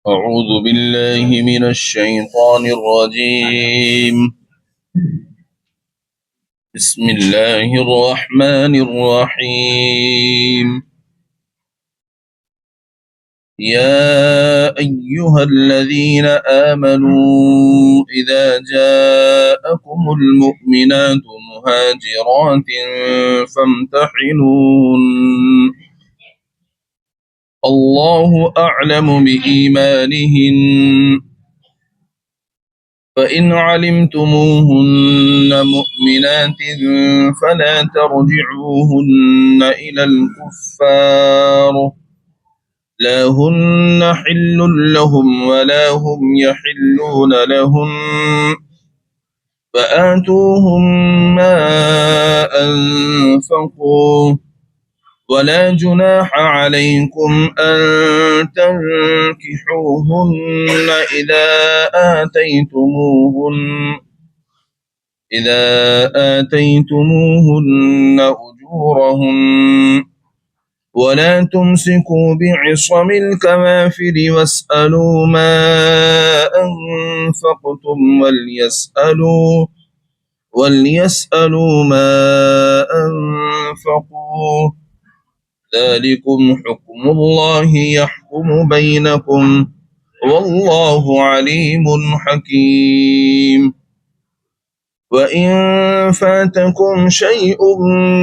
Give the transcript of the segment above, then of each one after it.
أعوذ بالله من الشيطان الرجيم. بسم الله الرحمن الرحيم. يا أيها الذين آمنوا إذا جاءكم المؤمنات مهاجرات فامتحنون الله أعلم بإيمانهن فإن علمتموهن مؤمنات فلا ترجعوهن إلى الكفار لا هن حل لهم ولا هم يحلون لهم فآتوهم ما أنفقوا ولا جناح عليكم أن تنكحوهن إذا آتيتموهن أجورهن ولا تمسكوا بعصم الكوافر واسألوا ما أنفقتم وليسألوا ما أنفقوا ذلكم حكم الله يحكم بينكم والله عليم حكيم. وإن فاتكم شيء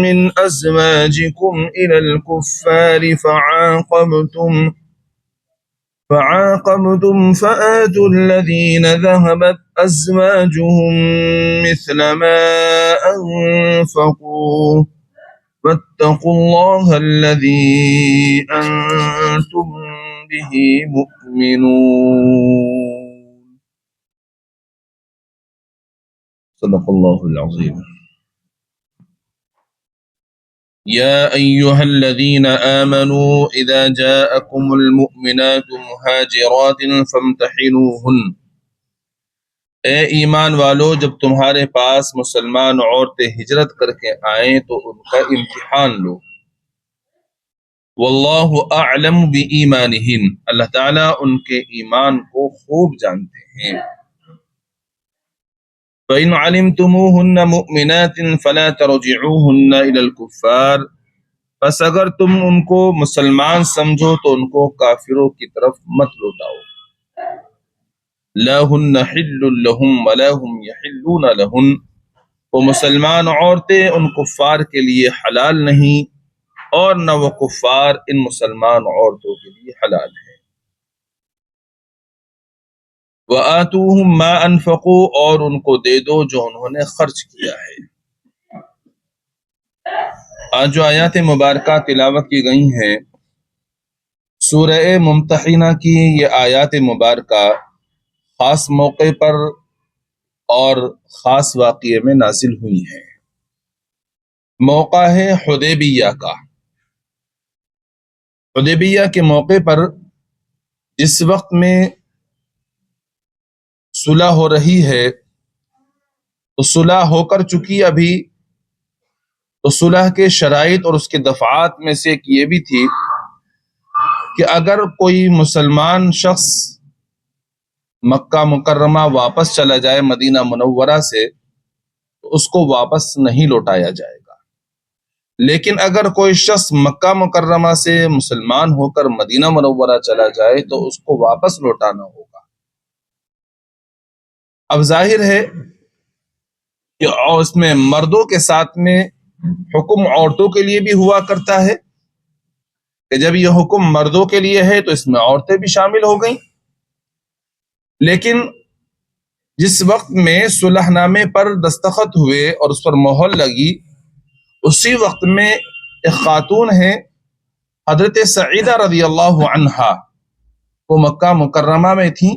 من أزواجكم إلى الكفار فعاقبتم فآتوا الذين ذهبت أزواجهم مثل ما أنفقوا واتقوا الله الذي أنتم به مؤمنون. صدق الله العظيم. يا أيها الذين آمنوا إذا جاءكم المؤمنات مهاجرات فامتحنوهن. اے ایمان والو، جب تمہارے پاس مسلمان عورتیں ہجرت کر کے آئیں تو ان کا امتحان لو. واللہ اعلم بایمانہن، اللہ تعالیٰ ان کے ایمان کو خوب جانتے ہیں. فإن علمتموهن مؤمنات فلا ترجعوهن إلى الكفار، پس اگر تم ان کو مسلمان سمجھو تو ان کو کافروں کی طرف مت لوٹاؤ. لا ہن حل لہم ولا هم یحلون لہن، وہ مسلمان عورتیں ان کفار کے لیے حلال نہیں اور نہ وہ کفار ان مسلمان عورتوں کے لیے حلال ہیں. وآتوہم ما انفقوا، اور ان کو دے دو جو انہوں نے خرچ کیا ہے. آج جو آیات مبارکہ تلاوت کی گئی ہیں سورہ ممتحنہ کی، یہ آیات مبارکہ خاص موقع پر اور خاص واقعے میں نازل ہوئی ہیں. موقع ہے حدیبیہ کا. حدیبیہ کے موقع پر جس وقت میں صلح ہو رہی ہے تو صلح ہو کر چکی ابھی، تو صلح کے شرائط اور اس کے دفعات میں سے ایک یہ بھی تھی کہ اگر کوئی مسلمان شخص مکہ مکرمہ واپس چلا جائے مدینہ منورہ سے تو اس کو واپس نہیں لوٹایا جائے گا، لیکن اگر کوئی شخص مکہ مکرمہ سے مسلمان ہو کر مدینہ منورہ چلا جائے تو اس کو واپس لوٹانا ہوگا. اب ظاہر ہے کہ اس میں مردوں کے ساتھ میں حکم عورتوں کے لیے بھی ہوا کرتا ہے کہ جب یہ حکم مردوں کے لیے ہے تو اس میں عورتیں بھی شامل ہو گئیں. لیکن جس وقت میں صلح نامے پر دستخط ہوئے اور اس پر مہر لگی، اسی وقت میں ایک خاتون ہیں حضرت سعیدہ رضی اللہ عنہا، وہ مکہ مکرمہ میں تھیں،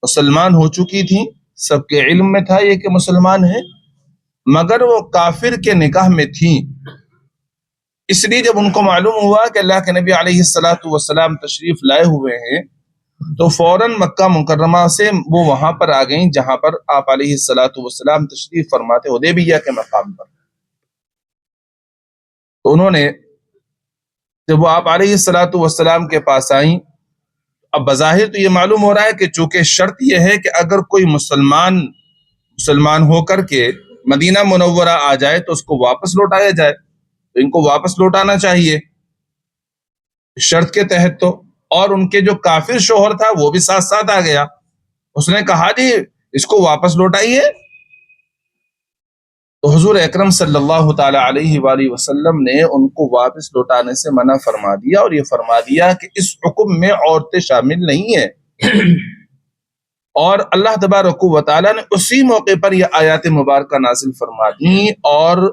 مسلمان ہو چکی تھیں، سب کے علم میں تھا یہ کہ مسلمان ہیں، مگر وہ کافر کے نکاح میں تھیں. اس لیے جب ان کو معلوم ہوا کہ اللہ کے نبی علیہ الصلاۃ والسلام تشریف لائے ہوئے ہیں تو فوراً مکہ مکرمہ سے وہ وہاں پر آ گئیں جہاں پر آپ علیہ الصلاۃ والسلام تشریف فرماتے حدیبیہ کے مقام پر. تو انہوں نے جب وہ آپ علیہ الصلاۃ والسلام کے پاس آئیں، اب بظاہر تو یہ معلوم ہو رہا ہے کہ چونکہ شرط یہ ہے کہ اگر کوئی مسلمان ہو کر کے مدینہ منورہ آ جائے تو اس کو واپس لوٹایا جائے، تو ان کو واپس لوٹانا چاہیے شرط کے تحت تو۔ اور ان کے جو کافر شوہر تھا وہ بھی ساتھ ساتھ آ گیا، اس نے کہا جی اس کو واپس لوٹائیے۔ تو حضور اکرم صلی اللہ تعالی علیہ وآلہ وسلم نے ان کو واپس لوٹانے سے منع فرما دیا، اور یہ فرما دیا کہ اس حکم میں عورتیں شامل نہیں ہیں۔ اور اللہ تبارک و تعالیٰ نے اسی موقع پر یہ آیات مبارکہ نازل فرما دی، اور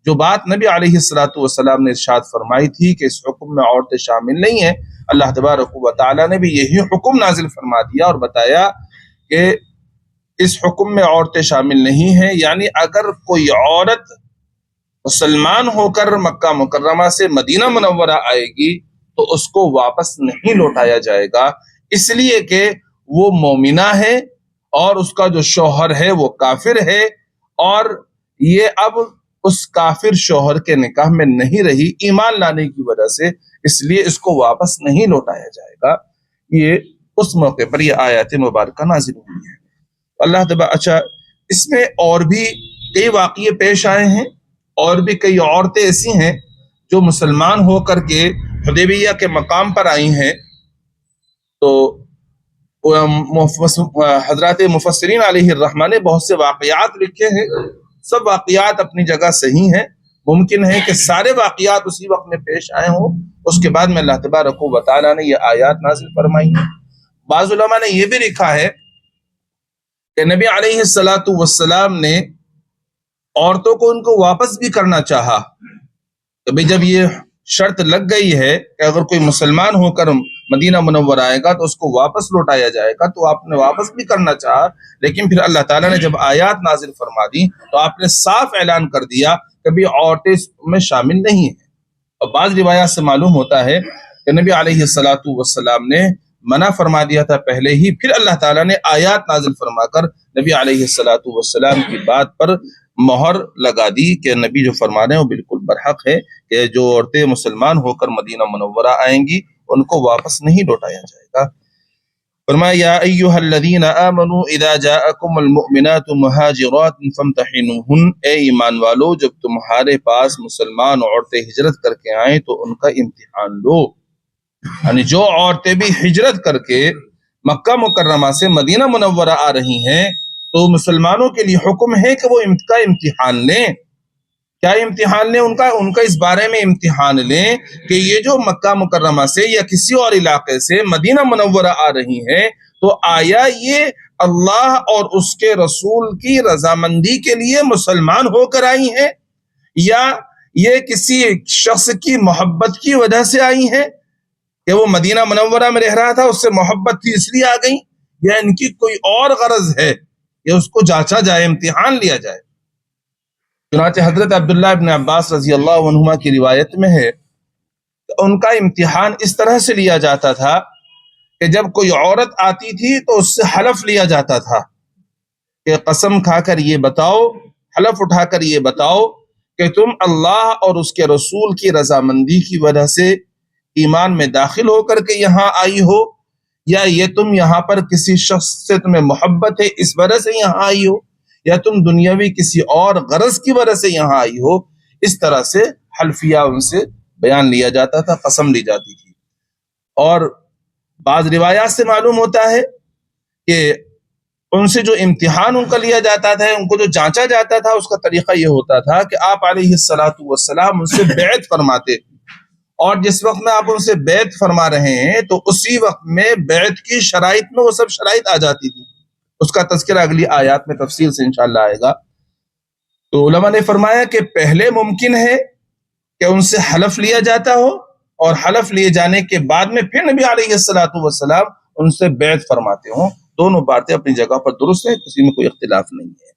جو بات نبی علیہ الصلوۃ والسلام نے ارشاد فرمائی تھی کہ اس حکم میں عورتیں شامل نہیں ہیں، اللہ تبارک و تعالیٰ نے بھی یہی حکم نازل فرما دیا اور بتایا کہ اس حکم میں عورتیں شامل نہیں ہیں، یعنی اگر کوئی عورت مسلمان ہو کر مکہ مکرمہ سے مدینہ منورہ آئے گی تو اس کو واپس نہیں لوٹایا جائے گا، اس لیے کہ وہ مومنہ ہے اور اس کا جو شوہر ہے وہ کافر ہے، اور یہ اب اس کافر شوہر کے نکاح میں نہیں رہی ایمان لانے کی وجہ سے، اس لیے اس کو واپس نہیں لوٹایا جائے گا۔ یہ اس موقع پر یہ آیات مبارکہ نازل ہوئی ہے۔ اللہ تعالیٰ اچھا اس میں اور بھی کئی واقعے پیش آئے ہیں، اور بھی کئی عورتیں ایسی ہیں جو مسلمان ہو کر کے حدیبیہ کے مقام پر آئی ہیں۔ تو حضرات مفسرین علیہ الرحمہ نے بہت سے واقعات لکھے ہیں، سب واقعات اپنی جگہ صحیح ہیں، ممکن ہے کہ سارے واقعات اسی وقت میں پیش آئے ہوں، اس کے بعد میں اللہ تبارک و تعالیٰ نے یہ آیات نازل فرمائی ہیں۔ بعض علماء نے یہ بھی لکھا ہے کہ نبی علیہ الصلوۃ والسلام نے عورتوں کو ان کو واپس بھی کرنا چاہا، کہ جب یہ شرط لگ گئی ہے کہ اگر کوئی مسلمان ہو کر مدینہ منورہ آئے گا تو اس کو واپس لوٹایا جائے گا، تو آپ نے واپس بھی کرنا چاہا، لیکن پھر اللہ تعالیٰ نے جب آیات نازل فرما دی تو آپ نے صاف اعلان کر دیا کہ بھی عورتیں اس میں شامل نہیں ہیں۔ اور بعض روایات سے معلوم ہوتا ہے کہ نبی علیہ الصلوۃ والسلام نے منع فرما دیا تھا پہلے ہی، پھر اللہ تعالیٰ نے آیات نازل فرما کر نبی علیہ الصلوۃ والسلام کی بات پر مہر لگا دی کہ نبی جو فرما رہے ہیں وہ بالکل برحق ہے کہ جو عورتیں مسلمان ہو کر مدینہ منورہ آئیں گی ان کو واپس نہیں لوٹایا جائے گا۔ فرمایا یا ایھا الذین آمنوا اذا جاءکم المؤمنات مہاجرات فامتحنوہن، اے ایمان والو جب تمہارے پاس مسلمان عورتیں ہجرت کر کے آئیں تو ان کا امتحان لو، یعنی جو عورتیں بھی ہجرت کر کے مکہ مکرمہ سے مدینہ منورہ آ رہی ہیں تو مسلمانوں کے لیے حکم ہے کہ وہ ان کا امتحان لیں۔ کیا امتحان لیں؟ ان کا اس بارے میں امتحان لیں کہ یہ جو مکہ مکرمہ سے یا کسی اور علاقے سے مدینہ منورہ آ رہی ہیں تو آیا یہ اللہ اور اس کے رسول کی رضامندی کے لیے مسلمان ہو کر آئی ہیں، یا یہ کسی شخص کی محبت کی وجہ سے آئی ہیں کہ وہ مدینہ منورہ میں رہ رہا تھا، اس سے محبت تھی اس لیے آ گئی، یا ان کی کوئی اور غرض ہے، یا اس کو جانچا جائے، امتحان لیا جائے۔ چنانچہ حضرت عبداللہ ابن عباس رضی اللہ عنہما کی روایت میں ہے کہ ان کا امتحان اس طرح سے لیا جاتا تھا کہ جب کوئی عورت آتی تھی تو اس سے حلف لیا جاتا تھا کہ قسم کھا کر یہ بتاؤ، حلف اٹھا کر یہ بتاؤ کہ تم اللہ اور اس کے رسول کی رضامندی کی وجہ سے ایمان میں داخل ہو کر کے یہاں آئی ہو، یا یہ تم یہاں پر کسی شخص سے تمہیں محبت ہے اس وجہ سے یہاں آئی ہو، یا تم دنیاوی کسی اور غرض کی وجہ سے یہاں آئی ہو۔ اس طرح سے حلفیہ ان سے بیان لیا جاتا تھا، قسم لی جاتی تھی۔ اور بعض روایات سے معلوم ہوتا ہے کہ ان سے جو امتحان ان کا لیا جاتا تھا، ان کو جو جانچا جاتا تھا، اس کا طریقہ یہ ہوتا تھا کہ آپ علیہ الصلوۃ والسلام ان سے بیعت فرماتے، اور جس وقت میں آپ ان سے بیعت فرما رہے ہیں تو اسی وقت میں بیعت کی شرائط میں وہ سب شرائط آ جاتی تھی، اس کا تذکرہ اگلی آیات میں تفصیل سے انشاءاللہ آئے گا۔ تو علماء نے فرمایا کہ پہلے ممکن ہے کہ ان سے حلف لیا جاتا ہو، اور حلف لیے جانے کے بعد میں پھر نبی علیہ الصلوۃ والسلام ان سے بیعت فرماتے ہوں۔ دونوں باتیں اپنی جگہ پر درست ہیں، کسی میں کوئی اختلاف نہیں ہے۔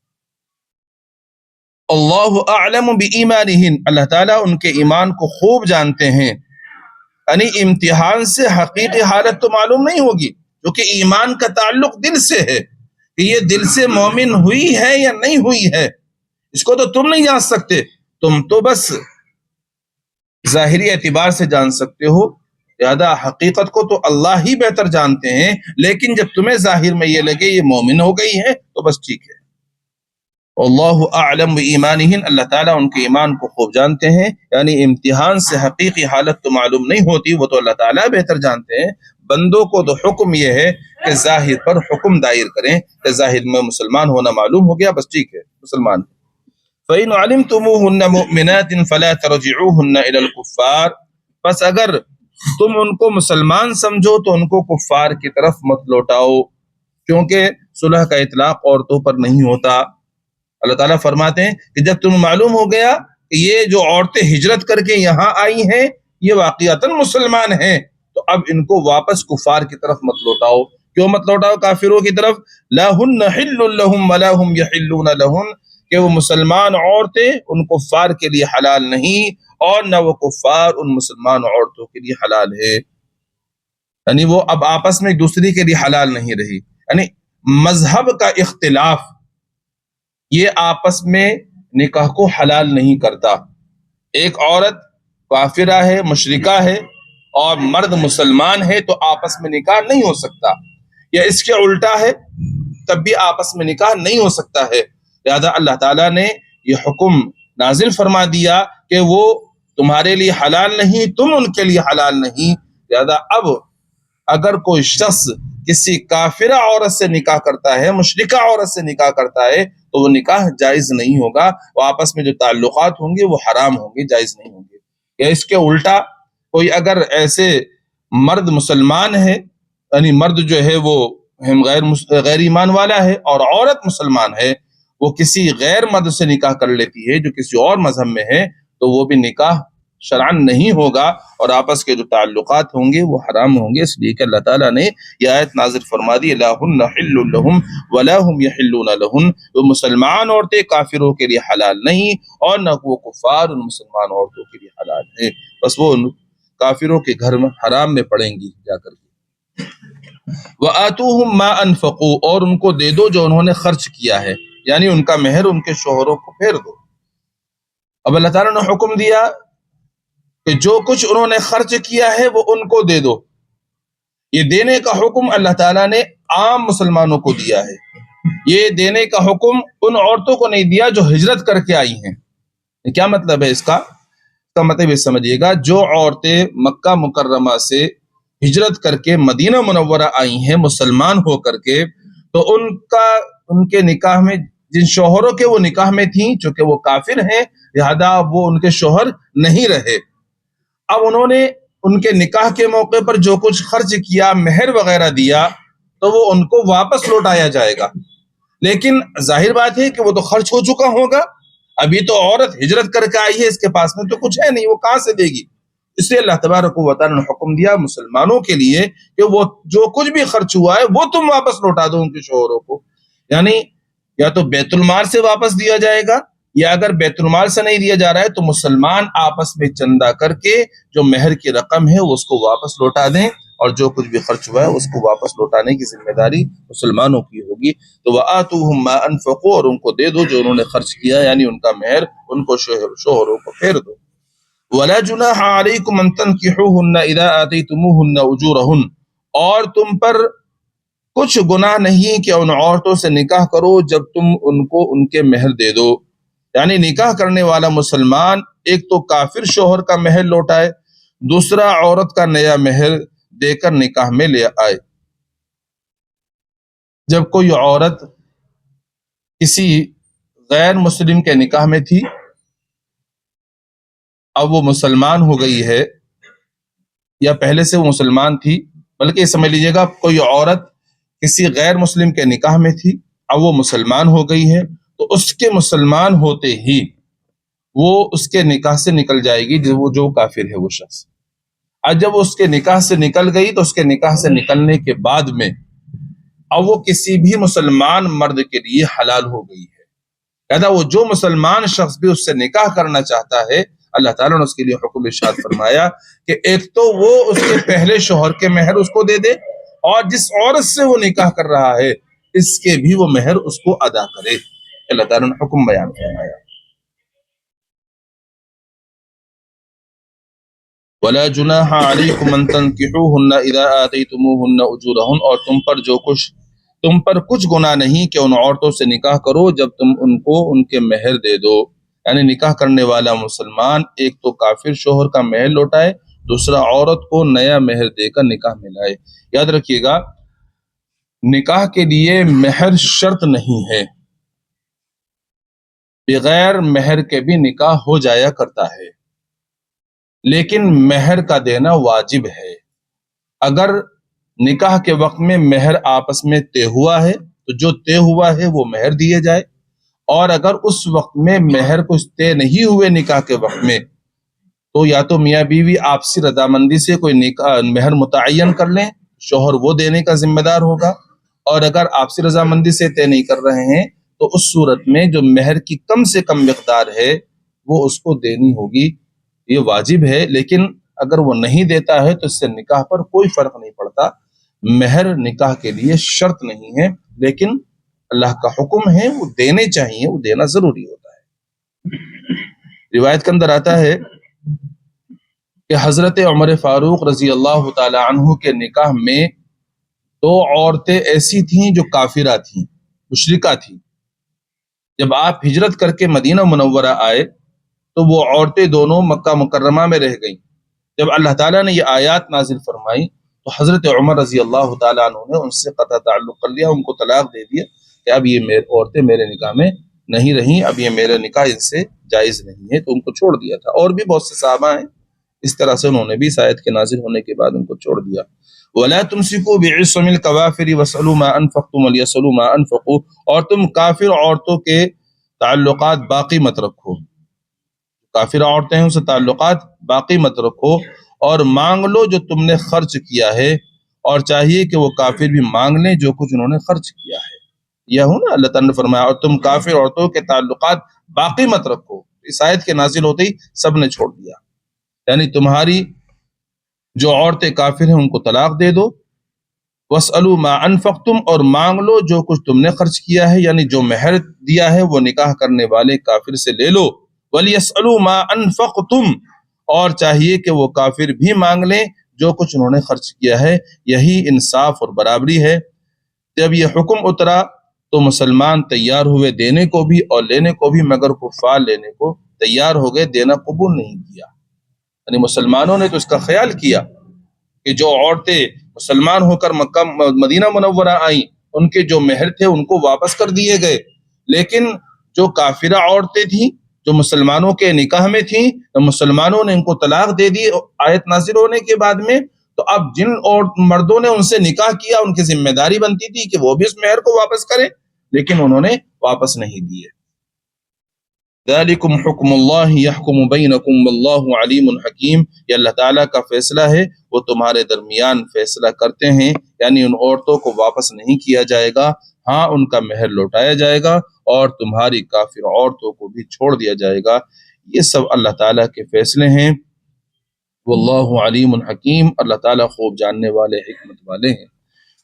اللہ اعلم بایمانہن، اللہ تعالیٰ ان کے ایمان کو خوب جانتے ہیں، یعنی امتحان سے حقیقی حالت تو معلوم نہیں ہوگی، کیونکہ ایمان کا تعلق دل سے ہے کہ یہ دل سے مومن ہوئی ہے یا نہیں ہوئی ہے، اس کو تو تم نہیں جان سکتے، تم تو بس ظاہری اعتبار سے جان سکتے ہو لہذا حقیقت کو تو اللہ ہی بہتر جانتے ہیں، لیکن جب تمہیں ظاہر میں یہ لگے یہ مومن ہو گئی ہے تو بس ٹھیک ہے۔ اللہ اعلم بایمانہن، اللہ تعالیٰ ان کے ایمان کو خوب جانتے ہیں، یعنی امتحان سے حقیقی حالت تو معلوم نہیں ہوتی، وہ تو اللہ تعالیٰ بہتر جانتے ہیں۔ بندوں کو تو حکم یہ ہے کہ ظاہر پر حکم دائر کریں کہ ظاہر میں مسلمان ہونا معلوم ہو گیا، بس ٹھیک ہے مسلمان۔ فَإِنْ عَلِمْتُمُوهُنَّ مُؤْمِنَاتٍ فَلَا تَرْجِعُوهُنَّ إِلَى الْكُفَّارِ، پس اگر تم ان کو مسلمان سمجھو تو ان کو کفار کی طرف مت لوٹاؤ، کیونکہ صلح کا اطلاق عورتوں پر نہیں ہوتا۔ اللہ تعالیٰ فرماتے ہیں کہ جب تمہیں معلوم ہو گیا کہ یہ جو عورتیں ہجرت کر کے یہاں آئی ہیں یہ واقعتاً مسلمان ہیں، تو اب ان کو واپس کفار کی طرف مت لوٹاؤ۔ کیوں مت لوٹاؤ کافروں کی طرف؟ لا ہن حل لہم ولا ہم یحلون لہن، کہ وہ مسلمان عورتیں ان کفار کے لیے حلال نہیں اور نہ وہ کفار ان مسلمان عورتوں کے لیے حلال ہے۔ یعنی وہ اب آپس میں ایک دوسری کے لیے حلال نہیں رہی، یعنی مذہب کا اختلاف یہ آپس میں نکاح کو حلال نہیں کرتا۔ ایک عورت کافرہ ہے، مشرکہ ہے، اور مرد مسلمان ہے تو آپس میں نکاح نہیں ہو سکتا، یا اس کے الٹا ہے تب بھی آپس میں نکاح نہیں ہو سکتا ہے۔ لہذا اللہ تعالیٰ نے یہ حکم نازل فرما دیا کہ وہ تمہارے لیے حلال نہیں، تم ان کے لیے حلال نہیں۔ لہذا اب اگر کوئی شخص کسی کافرہ عورت سے نکاح کرتا ہے، مشرکہ عورت سے نکاح کرتا ہے، تو وہ نکاح جائز نہیں ہوگا، وہ آپس میں جو تعلقات ہوں گے وہ حرام ہوں گے، جائز نہیں ہوں گے۔ یا اس کے الٹا کوئی اگر ایسے مرد مسلمان ہے، یعنی مرد جو ہے وہ غیر ایمان والا ہے اور عورت مسلمان ہے، وہ کسی غیر مرد سے نکاح کر لیتی ہے جو کسی اور مذہب میں ہے، تو وہ بھی نکاح شرعاً نہیں ہوگا اور آپس کے جو تعلقات ہوں گے وہ حرام ہوں گے۔ اس لیے کہ اللہ تعالیٰ نے یہ آیت نازل فرما دی، لا ہن حل لہم ولا ہم یحلون لہن، وہ مسلمان عورتیں کافروں کے لیے حلال نہیں اور نہ وہ کفار ان مسلمان عورتوں کے لیے حلال ہیں، بس وہ کافروں کے گھر میں حرام میں پڑیں گی جا کر کے۔ وآتوہم ما انفقوا، اور ان کو دے دو جو انہوں نے خرچ کیا ہے، یعنی ان کا مہر ان کے شوہروں کو پھیر دو۔ اب اللہ تعالیٰ نے حکم دیا کہ جو کچھ انہوں نے خرچ کیا ہے وہ ان کو دے دو۔ یہ دینے کا حکم اللہ تعالیٰ نے عام مسلمانوں کو دیا ہے، یہ دینے کا حکم ان عورتوں کو نہیں دیا جو ہجرت کر کے آئی ہیں۔ کیا مطلب ہے اس کا مطلب یہ سمجھیے گا، جو عورتیں مکہ مکرمہ سے ہجرت کر کے مدینہ منورہ آئی ہیں مسلمان ہو کر کے، تو ان کے نکاح میں جن شوہروں کے وہ نکاح میں تھیں، چونکہ وہ کافر ہیں لہذا وہ ان کے شوہر نہیں رہے۔ اب انہوں نے ان کے نکاح کے موقع پر جو کچھ خرچ کیا، مہر وغیرہ دیا، تو وہ ان کو واپس لوٹایا جائے گا۔ لیکن ظاہر بات ہے کہ وہ تو خرچ ہو چکا ہوگا، ابھی تو عورت ہجرت کر کے آئی ہے، اس کے پاس میں تو کچھ ہے نہیں، وہ کہاں سے دے گی؟ اس لیے اللہ تبارک و تعالیٰ نے حکم دیا مسلمانوں کے لیے کہ وہ جو کچھ بھی خرچ ہوا ہے وہ تم واپس لوٹا دو ان کے شوہروں کو، یعنی یا تو بیت المال سے واپس دیا جائے گا، یا اگر بیت المال سے نہیں دیا جا رہا ہے تو مسلمان آپس میں چندہ کر کے جو مہر کی رقم ہے وہ اس کو واپس لوٹا دیں، اور جو کچھ بھی خرچ ہوا ہے اس کو واپس لوٹانے کی ذمہ داری مسلمانوں کی ہوگی۔ تو وآتوہم ما انفقوا، اور ان کو دے دو جو انہوں نے خرچ کیا، یعنی ان کا مہر ان کو شوہروں کو پھیر دو۔ ولا جناح علیکم ان تنکحوہن اذا آتیتموہن اجورہن، اور تم پر کچھ گناہ نہیں کہ ان عورتوں سے نکاح کرو جب تم ان کو ان کے مہر دے دو، یعنی نکاح کرنے والا مسلمان ایک تو کافر شوہر کا مہر لوٹائے، دوسرا عورت کا نیا مہر دے کر نکاح میں لے آئے۔ جب کوئی عورت کسی غیر مسلم کے نکاح میں تھی، اب وہ مسلمان ہو گئی ہے، یا پہلے سے وہ مسلمان تھی، بلکہ یہ سمجھ لیجیے گا کوئی عورت کسی غیر مسلم کے نکاح میں تھی، اب وہ مسلمان ہو گئی ہے، تو اس کے مسلمان ہوتے ہی وہ اس کے نکاح سے نکل جائے گی، جو کافر ہے وہ شخص۔ اب جب وہ اس کے نکاح سے نکل گئی تو اس کے نکاح سے نکلنے کے بعد میں اب وہ کسی بھی مسلمان مرد کے لیے حلال ہو گئی ہے۔ لہذا وہ جو مسلمان شخص بھی اس سے نکاح کرنا چاہتا ہے، اللہ تعالیٰ نے اس کے لیے حکم ارشاد فرمایا کہ ایک تو وہ اس کے پہلے شوہر کے مہر اس کو دے دے، اور جس عورت سے وہ نکاح کر رہا ہے اس کے بھی وہ مہر اس کو ادا کرے۔ اللہ تعالیٰ نے حکم بیان فرمایا۔ ولا جناح علیکم ان تنکحوہن اذا آتیتموہن اجورہن، اور تم پر کچھ گناہ نہیں کہ ان عورتوں سے نکاح کرو جب تم ان کو ان کے مہر دے دو۔ یعنی نکاح کرنے والا مسلمان ایک تو کافر شوہر کا مہر لوٹائے، دوسرا عورت کو نیا مہر دے کر نکاح میں لائے۔ یاد رکھیے گا، نکاح کے لیے مہر شرط نہیں ہے، بغیر مہر کے بھی نکاح ہو جایا کرتا ہے، لیکن مہر کا دینا واجب ہے۔ اگر نکاح کے وقت میں مہر آپس میں طے ہوا ہے تو جو طے ہوا ہے وہ مہر دیے جائے، اور اگر اس وقت میں مہر کچھ طے نہیں ہوئے نکاح کے وقت میں، تو یا تو میاں بیوی آپسی رضامندی سے کوئی مہر متعین کر لیں، شوہر وہ دینے کا ذمہ دار ہوگا، اور اگر آپسی رضامندی سے طے نہیں کر رہے ہیں تو اس صورت میں جو مہر کی کم سے کم مقدار ہے وہ اس کو دینی ہوگی، یہ واجب ہے۔ لیکن اگر وہ نہیں دیتا ہے تو اس سے نکاح پر کوئی فرق نہیں پڑتا، مہر نکاح کے لیے شرط نہیں ہے، لیکن اللہ کا حکم ہے وہ دینے چاہیے، وہ دینا ضروری ہوتا ہے۔ روایت کے اندر آتا ہے کہ حضرت عمر فاروق رضی اللہ تعالی عنہ کے نکاح میں دو عورتیں ایسی تھیں جو کافرہ تھیں، مشرکہ تھیں۔ جب آپ ہجرت کر کے مدینہ منورہ آئے تو وہ عورتیں دونوں مکہ مکرمہ میں رہ گئیں۔ جب اللہ تعالیٰ نے یہ آیات نازل فرمائی تو حضرت عمر رضی اللہ تعالیٰ عنہ نے ان سے قطع تعلق کر لیا، ان کو طلاق دے دیا کہ اب یہ عورتیں میرے نکاح میں نہیں رہیں، اب یہ میرا نکاح ان سے جائز نہیں ہے، تو ان کو چھوڑ دیا تھا۔ اور بھی بہت سے صحابہ ہیں اس طرح سے، انہوں نے بھی اس آیت کے نازل ہونے کے بعد ان کو چھوڑ دیا۔ وَلَا تُمْسِكُوا بِعِصَمِ الْكَوَافِرِ وَاسْأَلُوا مَا أَنفَقْتُمْ وَلْيَسْأَلُوا مَا أَنفَقُوا، اور تم کافر عورتوں کے تعلقات باقی مت رکھو، کافر عورتیں ہیں ان سے تعلقات باقی مت رکھو، اور مانگ لو جو تم نے خرچ کیا ہے، اور چاہیے کہ وہ کافر بھی مانگ لیں جو کچھ انہوں نے خرچ کیا ہے۔ یہ ہو نا اللہ تعالیٰ نے فرمایا اور تم کافر عورتوں کے تعلقات باقی مت رکھو، اس آیت کے نازل ہوتے ہی سب نے چھوڑ دیا، یعنی تمہاری جو عورتیں کافر ہیں ان کو طلاق دے دو، وَاسْأَلُوا مَا أَنفَقْتُمْ، اور مانگ لو جو کچھ تم نے خرچ کیا ہے، یعنی جو مہر دیا ہے وہ نکاح کرنے والے کافر سے لے لو، وَلْيَسْأَلُوا مَا أَنفَقْتُمْ، اور چاہیے کہ وہ کافر بھی مانگ لیں جو کچھ انہوں نے خرچ کیا ہے، یہی انصاف اور برابری ہے۔ جب یہ حکم اترا تو مسلمان تیار ہوئے دینے کو بھی اور لینے کو بھی، مگر کفار لینے کو تیار ہو گئے، دینا قبول نہیں کیا۔ یعنی مسلمانوں نے تو اس کا خیال کیا کہ جو عورتیں مسلمان ہو کر مکہ مدینہ منورہ آئیں ان کے جو مہر تھے ان کو واپس کر دیے گئے، لیکن جو کافرہ عورتیں تھیں جو مسلمانوں کے نکاح میں تھیں تو مسلمانوں نے ان کو طلاق دے دی آیت نازل ہونے کے بعد میں، تو اب جن مردوں نے ان سے نکاح کیا ان کی ذمہ داری بنتی تھی کہ وہ بھی اس مہر کو واپس کریں، لیکن انہوں نے واپس نہیں دیے۔ ذالکم حکم اللہ یحکم بینکم واللہ علیم حکیم، یہ اللہ تعالیٰ کا فیصلہ ہے، وہ تمہارے درمیان فیصلہ کرتے ہیں، یعنی ان عورتوں کو واپس نہیں کیا جائے گا، ہاں ان کا مہر لوٹایا جائے گا، اور تمہاری کافر عورتوں کو بھی چھوڑ دیا جائے گا۔ یہ سب اللہ تعالیٰ کے فیصلے ہیں، واللہ علیم حکیم، اللہ تعالیٰ خوب جاننے والے، حکمت والے ہیں۔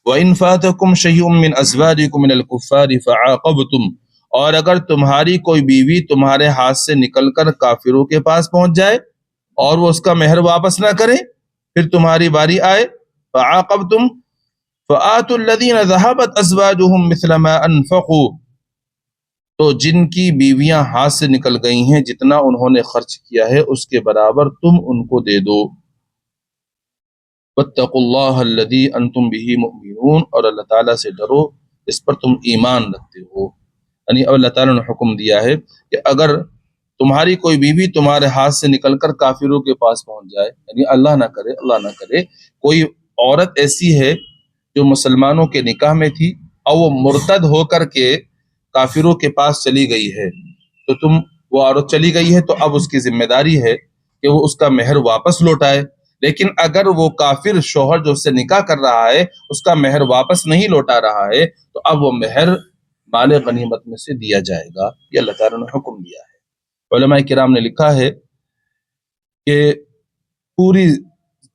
وَإِن فَاتَكُمْ شَيْءٌ مِّنْ أَزْوَاجِكُمْ مِنَ الْكُفَّارِ فَعَاقَبْتُمْ، اور اگر تمہاری کوئی بیوی تمہارے ہاتھ سے نکل کر کافروں کے پاس پہنچ جائے اور وہ اس کا مہر واپس نہ کرے، پھر تمہاری باری آئے، فَعَاقَبْتُمْ فَآتُوا الَّذِينَ ذَهَبَتْ أَزْوَاجُهُمْ مِثْلَ مَا أَنفَقُوا، تو جن کی بیویاں ہاتھ سے نکل گئی ہیں جتنا انہوں نے خرچ کیا ہے اس کے برابر تم ان کو دے دو۔ وَاتَّقُوا اللَّهَ الَّذِي أَنْتُمْ بِهِ مُؤْمِنُونَ، اور اللہ تعالیٰ سے ڈرو اس پر تم ایمان رکھتے ہو۔ یعنی اب اللہ تعالیٰ نے حکم دیا ہے کہ اگر تمہاری کوئی بیوی تمہارے ہاتھ سے نکل کر کافروں کے پاس پہنچ جائے، یعنی اللہ نہ کرے کوئی عورت ایسی ہے جو مسلمانوں کے نکاح میں تھی اور وہ مرتد ہو کر کے کافروں کے پاس چلی گئی ہے، تو وہ عورت چلی گئی ہے تو اب اس کی ذمہ داری ہے کہ وہ اس کا مہر واپس لوٹائے، لیکن اگر وہ کافر شوہر جو اس سے نکاح کر رہا ہے اس کا مہر واپس نہیں لوٹا رہا ہے تو اب وہ مہر مال غنیمت میں سے دیا جائے گا، یہ اللہ تعالیٰ نے حکم دیا ہے۔ علماء کرام نے لکھا ہے کہ پوری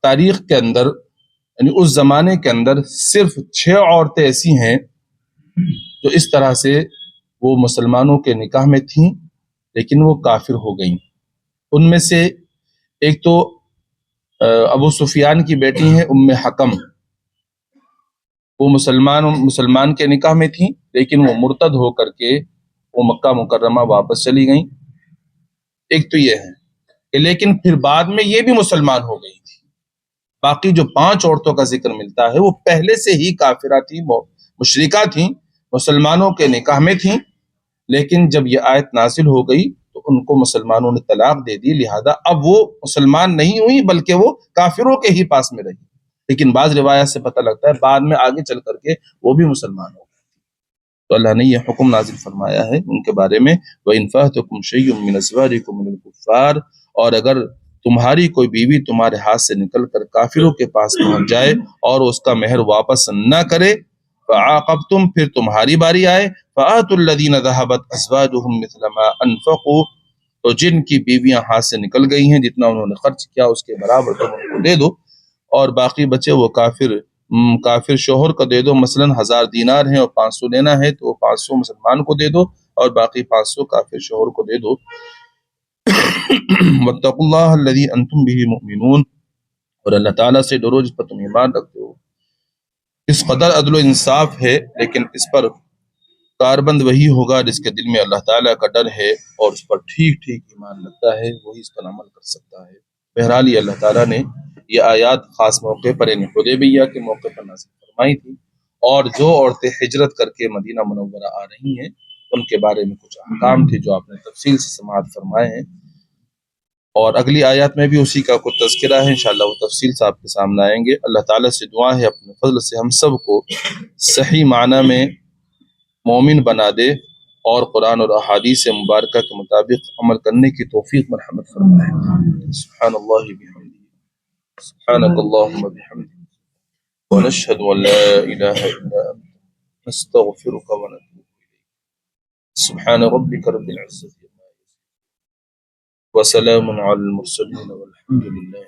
تاریخ کے اندر، یعنی اس زمانے کے اندر صرف 6 عورتیں ایسی ہیں جو اس طرح سے وہ مسلمانوں کے نکاح میں تھیں لیکن وہ کافر ہو گئیں۔ ان میں سے ایک تو ابو سفیان کی بیٹی ہیں ام حکم، وہ مسلمان کے نکاح میں تھیں، لیکن وہ مرتد ہو کر کے وہ مکہ مکرمہ واپس چلی گئیں۔ ایک تو یہ ہے کہ لیکن پھر بعد میں یہ بھی مسلمان ہو گئی تھی۔ باقی جو 5 عورتوں کا ذکر ملتا ہے وہ پہلے سے ہی کافرہ تھیں، مشرکہ تھیں، مسلمانوں کے نکاح میں تھیں، لیکن جب یہ آیت نازل ہو گئی تو ان کو مسلمانوں نے طلاق دے دی، لہذا اب وہ مسلمان نہیں ہوئی بلکہ وہ کافروں کے ہی پاس میں رہی۔ لیکن بعض روایات سے پتہ لگتا ہے بعد میں آگے چل کر کے وہ بھی مسلمان ہو گئے۔ تو اللہ نے یہ حکم نازل فرمایا ہے ان کے بارے میں، وَإِنْ فَاتَكُمْ شَيْءٌ مِّنْ أَزْوَاجِكُمْ مِنَ الْكُفَّارِ، اور اگر تمہاری کوئی بیوی تمہارے ہاتھ سے نکل کر کافروں کے پاس پہنچ جائے اور اس کا مہر واپس نہ کرے، فَعَاقَبْتُمْ، پھر تمہاری باری آئے، فَآتُوا الَّذِينَ ذَهَبَتْ أَزْوَاجُهُمْ مِثْلَ مَا أَنفَقُوا، تو جن کی بیویاں ہاتھ سے نکل گئی ہیں جتنا انہوں نے خرچ کیا اس کے برابر تم ان کو دے دو، اور باقی بچے وہ کافر شوہر کو دے دو۔ مثلا 1000 دینار ہیں اور 500 لینا ہے تو وہ 500 مسلمان کو دے دو اور باقی 500 کافر شوہر کو دے دو۔ واتقوا اللہ الذی انتم به مؤمنون، اور اللہ تعالیٰ سے ڈرو جس پر تم ایمان رکھتے ہو۔ اس قدر عدل و انصاف ہے، لیکن اس پر کاربند وہی ہوگا جس کے دل میں اللہ تعالیٰ کا ڈر ہے اور اس پر ٹھیک ٹھیک ایمان رکھتا ہے، وہی اس پر عمل کر سکتا ہے۔ بہرحال یہ اللہ تعالیٰ نے یہ آیات خاص موقع پر یعنی حدیبیہ کے موقع پر نازل فرمائی تھی، اور جو عورتیں ہجرت کر کے مدینہ منورہ آ رہی ہیں ان کے بارے میں کچھ احکام تھے جو آپ نے تفصیل سے سماعت فرمائے ہیں، اور اگلی آیات میں بھی اسی کا کچھ تذکرہ ہے، انشاءاللہ وہ تفصیل سے آپ کے سامنے آئیں گے۔ اللہ تعالیٰ سے دعا ہے اپنے فضل سے ہم سب کو صحیح معنی میں مومن بنا دے اور قرآن اور احادیث مبارکہ کے مطابق عمل کرنے کی توفیق مرحمت فرمائے۔ سبحان اللہ بحمدہ، سبحانک اللہم بحمدک، ونشہد ان لا الہ الا انت، نستغفرک ونتوب الیک۔ سبحان ربک رب العزة عما یصفون، وسلام علی المرسلین والحمد للہ۔